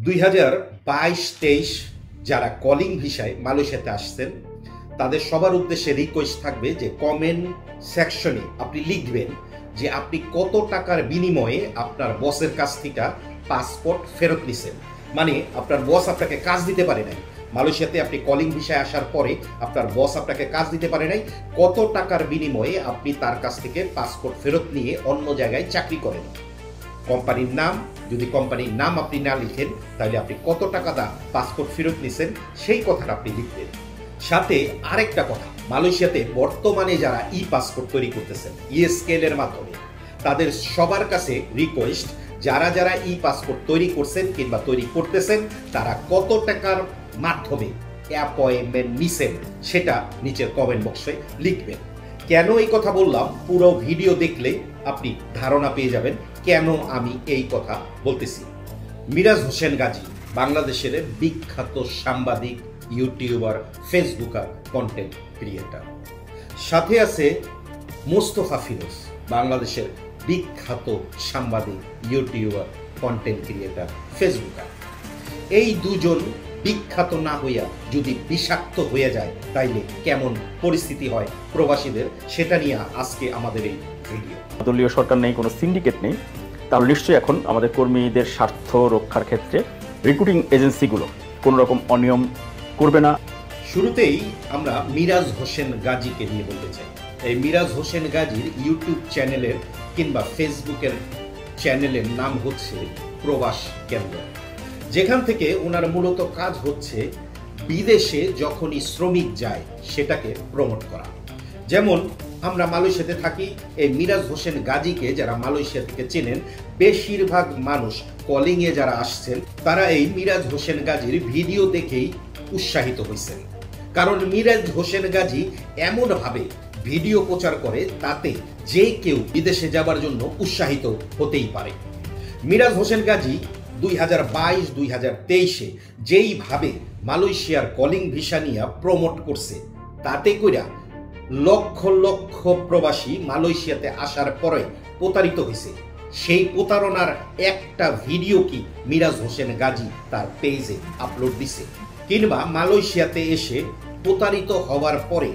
2022-23 যারা কলিং ভিসায় মালয়েশিয়াতে আসছেন তাদের সবার উদ্দেশ্যে রিকোয়েস্ট থাকবে যে কমেন্ট সেকশনে আপনি লিখবেন যে আপনি কত টাকার বিনিময়ে আপনার বসের কাছ থেকে পাসপোর্ট ফেরত নিছেন। মানে আপনার বস আপনাকে কাজ দিতে পারে নাই, মালয়েশিয়াতে আপনি কলিং ভিসায় আসার পরে আপনার বস আপনাকে কাজ দিতে পারে নাই, কত টাকার বিনিময়ে আপনি তার কাছ থেকে পাসপোর্ট ফেরত নিয়ে অন্য জায়গায় চাকরি করেন। কোম্পানির নাম, যদি কোম্পানির নাম আপনি না লিখেন তাহলে আপনি কত টাকা দা পাসপোর্ট ফেরত নিছেন সেই কথাটা আপনি লিখবেন। সাথে আরেকটা কথা, মালয়েশিয়াতে বর্তমানে যারা ই পাসপোর্ট তৈরি করতেছেন ইএসকেএল এর মাধ্যমে, তাদের সবার কাছে রিকোয়েস্ট যারা যারা ই পাসপোর্ট তৈরি করছেন কিংবা তৈরি করতেছেন তারা কত টাকার মাধ্যমে অ্যাপয়েন্টমেন্ট নিছেন সেটা নিচের কমেন্ট বক্সে লিখবেন। কেন এই কথা বললাম পুরো ভিডিও দেখলে আপনি ধারণা পেয়ে যাবেন কেন আমি এই কথা বলতেছি। মিরাজ হোসেন গাজী বাংলাদেশের বিখ্যাত সাংবাদিক, ইউটিউবার, ফেসবুকার, কন্টেন্ট ক্রিয়েটার। সাথে আছে মোস্তফা ফিরোজ বাংলাদেশের বিখ্যাত সাংবাদিক, ইউটিউবার, কন্টেন্ট ক্রিয়েটার, ফেসবুকার। এই দুজন বিখ্যাত না হইয়া যদি বিষাক্ত হয়ে যায় তাইলে কেমন পরিস্থিতি হয় প্রবাসীদের, সেটা নিয়ে আজকে আমাদের এই ভিডিও। দলীয় সরকার নেই, কোনো সিন্ডিকেট নেই, তাহলে নিশ্চয়ই এখন আমাদের কর্মীদের স্বার্থ রক্ষার ক্ষেত্রে রিক্রুটিং এজেন্সিগুলো কোনো রকম অনিয়ম করবে না। শুরুতেই আমরা মিরাজ হোসেন গাজীকে নিয়ে বলতে চাই। এই মিরাজ হোসেন গাজীর ইউটিউব চ্যানেলের কিংবা ফেসবুকের চ্যানেলের নাম হচ্ছে প্রবাস কেন্দ্র, যেখান থেকে ওনার মূলত কাজ হচ্ছে বিদেশে যখনই শ্রমিক যায় সেটাকে প্রমোট করা। যেমন আমরা মালয়েশিয়াতে থাকি, এই মিরাজ হোসেন গাজীকে যারা মালয়েশিয়া থেকে চেনেন, বেশিরভাগ মানুষ কলিংয়ে যারা আসছেন তারা এই মিরাজ হোসেন গাজীর ভিডিও দেখেই উৎসাহিত হয়েছেন। কারণ মিরাজ হোসেন গাজী এমনভাবে ভিডিও প্রচার করে তাতে যে কেউ বিদেশে যাবার জন্য উৎসাহিত হতেই পারে। মিরাজ হোসেন গাজী 2022-2023 যেইভাবে মালয়েশিয়ার কলিং ভিসা নিয়ে প্রমোট করছে, তাতে কইরা লক্ষ লক্ষ প্রবাসী মালয়েশিয়াতে আসার পরে প্রতারিত হয়েছে। সেই প্রতারণার একটা ভিডিও কি মিরাজ হোসেন গাজী তার পেজে আপলোড দিছে, কিংবা মালয়েশিয়াতে এসে প্রতারিত হওয়ার পরে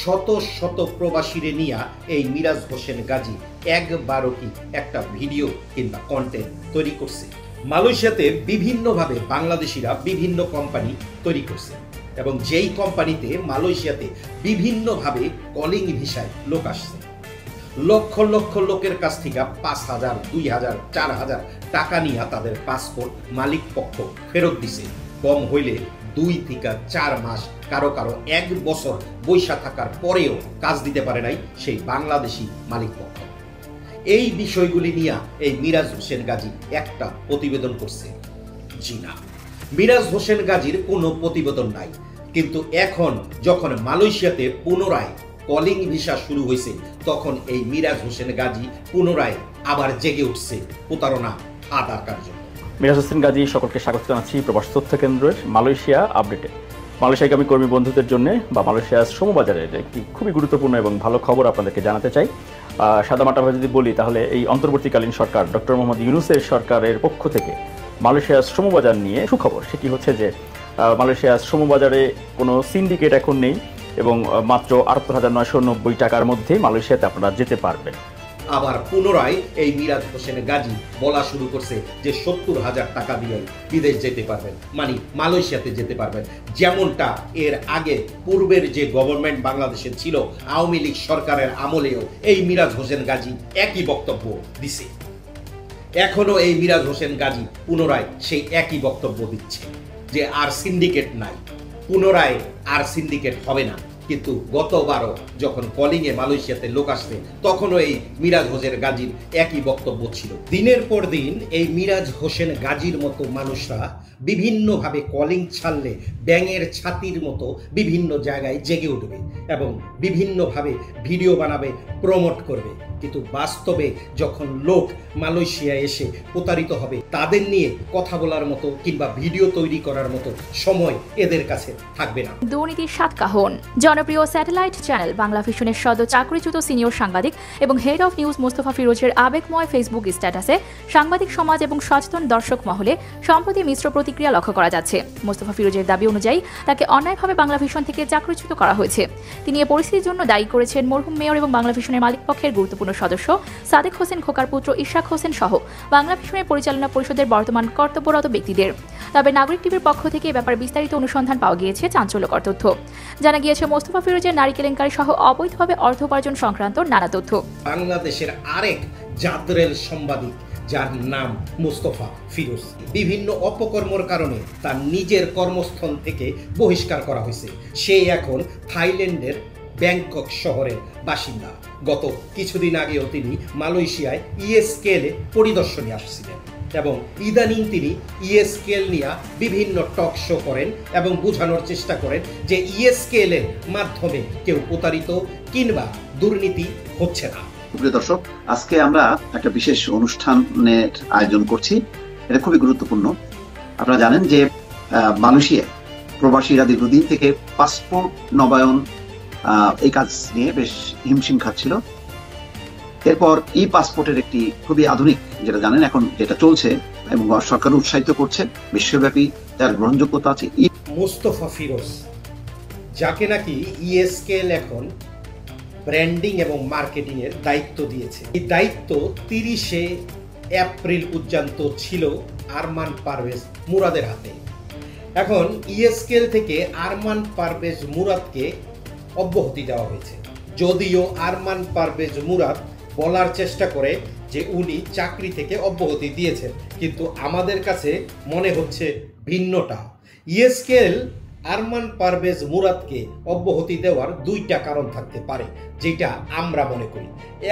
শত শত প্রবাসীরে নিয়ে এই মিরাজ হোসেন গাজী একবারও কি একটা ভিডিও কিংবা কন্টেন্ট তৈরি করছে। মালয়েশিয়াতে বিভিন্নভাবে বাংলাদেশিরা বিভিন্ন কোম্পানি তৈরি করছে এবং যেই কোম্পানিতে মালয়েশিয়াতে বিভিন্নভাবে কলিং ভিসায় লোক আসছে, লক্ষ লক্ষ লোকের কাছ থেকে 5,000, 2,000, 4,000 টাকা নিয়ে তাদের পাসপোর্ট মালিক পক্ষ ফেরত দিছে। কম হইলে 2 থেকে 4 মাস, কারো কারো 1 বছর বৈশা থাকার পরেও কাজ দিতে পারে নাই সেই বাংলাদেশি মালিক পক্ষ। এই বিষয়গুলি নিয়ে এই মিরাজ হোসেন গাজী একটা প্রতিবেদন করছে। জি না, মিরাজ হোসেন গাজীর কোনো প্রতিবেদন নাই, কিন্তু এখন যখন মালয়েশিয়াতে পুনরায় কলিং ভিসা শুরু হয়েছে তখন এই মিরাজ হোসেন গাজী পুনরায় আবার জেগে উঠছে প্রতারণা আদার জন্য। মিরাজ হোসেন গাজী সকলকে স্বাগত জানাচ্ছি প্রবাস তথ্য কেন্দ্রের মালয়েশিয়া আপডেটে। মালয়েশিয়াগামী কর্মী বন্ধুদের জন্য বা মালয়েশিয়ার শ্রমবাজারের একটি খুবই গুরুত্বপূর্ণ এবং ভালো খবর আপনাদেরকে জানাতে চাই। সাদামাটাভাবে যদি বলি তাহলে এই অন্তর্বর্তীকালীন সরকার ডক্টর মোহাম্মদ ইউনূসের সরকারের পক্ষ থেকে মালয়েশিয়ার শ্রমবাজার নিয়ে সুখবর। সেটি হচ্ছে যে মালয়েশিয়ার শ্রমবাজারে কোনো সিন্ডিকেট এখন নেই এবং মাত্র ৭৮,৯৯০ টাকার মধ্যে মালয়েশিয়াতে আপনারা যেতে পারবেন। আবার পুনরায় এই মিরাজ হোসেন গাজী বলা শুরু করছে যে ৭০,০০০ টাকা দিয়ে বিদেশ যেতে পারবেন, মানে মালয়েশিয়াতে যেতে পারবেন। যেমনটা এর আগে পূর্বের যে গভর্নমেন্ট বাংলাদেশের ছিল, আওয়ামী লীগ সরকারের আমলেও এই মিরাজ হোসেন গাজী একই বক্তব্য দিছে। এখনো এই মিরাজ হোসেন গাজী পুনরায় সেই একই বক্তব্য দিচ্ছে যে আর সিন্ডিকেট নাই, পুনরায় আর সিন্ডিকেট হবে না। কিন্তু গতবারও যখন কলিংয়ে মালয়েশিয়াতে লোক আসছে তখনও এই মিরাজ হোসেন গাজীর একই বক্তব্য ছিল। দিনের পর দিন এই মিরাজ হোসেন গাজীর মতো মানুষরা বিভিন্নভাবে কলিং ছাড়লে ব্যাঙের ছাতির মতো বিভিন্ন জায়গায় জেগে উঠবে এবং বিভিন্নভাবে ভিডিও বানাবে, প্রমোট করবে। কিন্তু বাস্তবে যখন লোক মালয়েশিয়ায় এসে প্রতারিত হবে তাদের নিয়ে কথা বলার মতো কিংবা ভিডিও তৈরি করার মতো সময় এদের কাছে থাকবে না। দুর্নীতির সাতকাহন জনপ্রিয় স্যাটেলাইট চ্যানেল বাংলা ভিশনের সদ্য চাকরিচ্যুত সিনিয়র সাংবাদিক এবং হেড অফ নিউজ মোস্তফা ফিরোজের আবেগময় ফেসবুক স্ট্যাটাসে সাংবাদিক সমাজ এবং সচেতন দর্শক মহলে সম্প্রতি মিশ্র প্রতিক্রিয়া লক্ষ্য করা যাচ্ছে। মোস্তফা ফিরোজের দাবি অনুযায়ী তাকে অন্যায়ভাবে বাংলা ভিশন থেকে চাকরিচ্যুত করা হয়েছে। তিনি এ পরিস্থিতির জন্য দায়ী করেছেন মরহুম মেয়র এবং বাংলা ভিশনের মালিকপক্ষের গুরুত্বপূর্ণ সদস্য সাদেক হোসেন খোকার পুত্র ইশাক হোসেন সহ বাংলা ভিশনের পরিচালনা পরিষদের বর্তমান কর্তব্যরত ব্যক্তিদের। তবে নাগরিক টিভির পক্ষ থেকে এ ব্যাপারে বিস্তারিত অনুসন্ধান পাওয়া গিয়েছে চাঞ্চল্যকর তথ্য। জানা গিয়েছে মোস্তফা ফিরোজের নারী কেলেঙ্কারি সহ অবৈধভাবে অর্থ উপার্জন সংক্রান্ত নানা তথ্য। বাংলাদেশের আরেক জাদরেল সাংবাদিক যার নাম মোস্তফা ফিরোজ বিভিন্ন অপকর্মর কারণে তার নিজের কর্মস্থল থেকে বহিষ্কার করা হয়েছে। সে এখন থাইল্যান্ডের ব্যাংকক শহরের বাসিন্দা। গত কিছুদিন আগেও তিনি মালয়েশিয়ায় ইএসকেএলে পরিদর্শনে আসছিলেন এবং ইদানিং তিনি ইএসকেএল নিয়ে বিভিন্ন টক শো করেন এবং বোঝানোর চেষ্টা করেন যে ইএসকেএল এর মাধ্যমে কেউ প্রতারিত কিংবা দুর্নীতি হচ্ছে না। প্রিয় দর্শক, আজকে আমরা একটা বিশেষ অনুষ্ঠানের আয়োজন করছি। এটা খুবই গুরুত্বপূর্ণ। আপনারা জানেন যে মালয়েশিয়ায় প্রবাসীরা দীর্ঘদিন থেকে পাসপোর্ট নবায়ন এই কাজ নিয়ে বেশ হিমশিম খাচ্ছিল। এরপর ই পাসপোর্টের একটি খুবই আধুনিক, যেটা জানেন এখন যেটা চলছে এবং সরকার উৎসাহিত করছে, বিশ্বব্যাপী তার গ্রহণযোগ্যতা আছে। মোস্তফা ফিরোজ, যাকে নাকি ইএসকেএল এখন ব্র্যান্ডিং এবং মার্কেটিং এর দায়িত্ব দিয়েছে। এই দায়িত্ব 30শে এপ্রিল পর্যন্ত ছিল আরমান পারভেজ মুরাদের হাতে। এখন ইএসকেএল থেকে আরমান পারভেজ মুরাদকে অব্যাহতি দেওয়া হয়েছে, যদিও আরমান পারভেজ মুরাদ বলার চেষ্টা করে যে উনি চাকরি থেকে অব্যাহতি দিয়েছেন, কিন্তু আমাদের কাছে মনে হচ্ছে ভিন্নটা। ইএসকেএল আরমান পারভেজ মুরাদকে অব্যাহতি দেওয়ার দুইটা কারণ থাকতে পারে, যেটা আমরা মনে করি।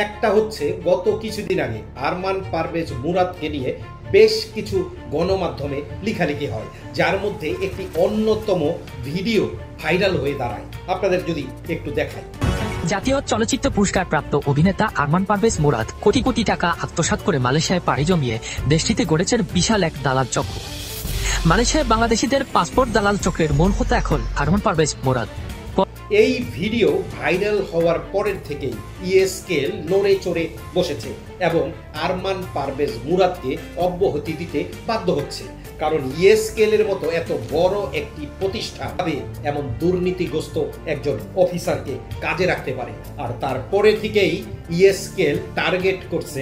একটা হচ্ছে গত কিছুদিন আগে আরমান পারভেজ মুরাদকে নিয়ে বেশ কিছু গণমাধ্যমে লেখালেখি হয়, যার মধ্যে একটি অন্যতম ভিডিও ভাইরাল হয়ে দাঁড়ায়। আপনাদের যদি একটু দেখাই। জাতীয় চলচ্চিত্র পুরস্কার প্রাপ্ত অভিনেতা আরমান পারভেজ মুরাদ কোটি কোটি টাকা আত্মসাৎ করে মালয়েশিয়ায় পাড়ি জমিয়ে দেশটিতে গড়েছেন বিশাল এক দালাল চক্র। মালয়েশিয়ায় বাংলাদেশিদের পাসপোর্ট দালাল চক্রের মূল হোতা এখন আরমান পারভেজ মুরাদ। এই ভিডিও ভাইরাল হওয়ার পরের থেকেই ইএসকেএল নড়ে চড়ে বসেছে এবং আরমান পারভেজ মুরাদকে অব্যাহতি দিতে বাধ্য হচ্ছে, কারণ ইএসকেএল এর মতো এত বড় একটি প্রতিষ্ঠান এমন দুর্নীতিগ্রস্ত একজন অফিসারকে কাজে রাখতে পারে। আর তারপরে থেকেই ইএসকেএল টার্গেট করছে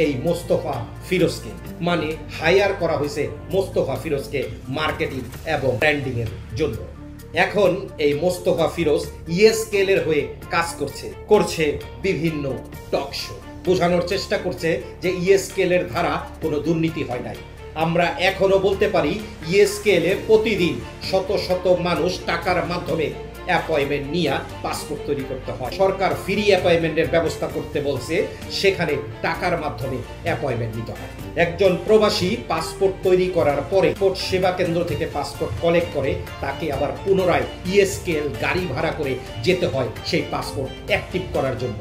এই মোস্তফা ফিরোজকে, মানে হায়ার করা হয়েছে মোস্তফা ফিরোজকে মার্কেটিং এবং ব্র্যান্ডিং এর জন্য। এখন এই মোস্তফা ফিরোজ ইএসকেএল এর হয়ে কাজ করছে বিভিন্ন টক শো, বোঝানোর চেষ্টা করছে যে ইএসকেএল এর ধারা কোনো দুর্নীতি হয় নাই। আমরা এখনো বলতে পারি ইএসকেএল এ প্রতিদিন শত শত মানুষ টাকার মাধ্যমে অ্যাপয়েন্টমেন্ট নিয়ে পাসপোর্ট তৈরি করতে হয়। সরকার ফ্রি অ্যাপয়েন্টমেন্টের ব্যবস্থা করতে বলছে, সেখানে টাকার মাধ্যমে অ্যাপয়েন্টমেন্ট নিতে হয়। একজন প্রবাসী পাসপোর্ট তৈরি করার পরে পাসপোর্ট সেবা কেন্দ্র থেকে পাসপোর্ট কালেক্ট করে তাকে আবার পুনরায় ইএসকেএল গাড়ি ভাড়া করে যেতে হয় সেই পাসপোর্ট অ্যাক্টিভ করার জন্য।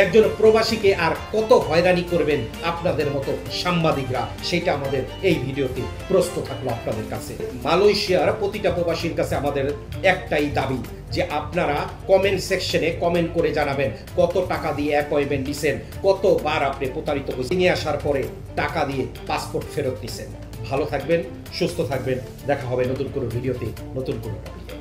একজন প্রবাসীকে আর কত হয়রানি করবেন আপনাদের মতো সাংবাদিকরা, সেটা আমাদের এই ভিডিওতে প্রশ্ন থাকলো আপনাদের কাছে। মালয়েশিয়ার প্রতিটা প্রবাসীর কাছে আমাদের একটাই দাবি যে আপনারা কমেন্ট সেকশনে কমেন্ট করে জানাবেন কত টাকা দিয়ে অ্যাপয়েন্টমেন্ট নিছেন, কতবার আপনি প্রতারিত হয়েছেন, নিয়ে আসার পরে টাকা দিয়ে পাসপোর্ট ফেরত নিছেন। ভালো থাকবেন, সুস্থ থাকবেন, দেখা হবে নতুন কোনো ভিডিওতে, নতুন কোনো টপিকে।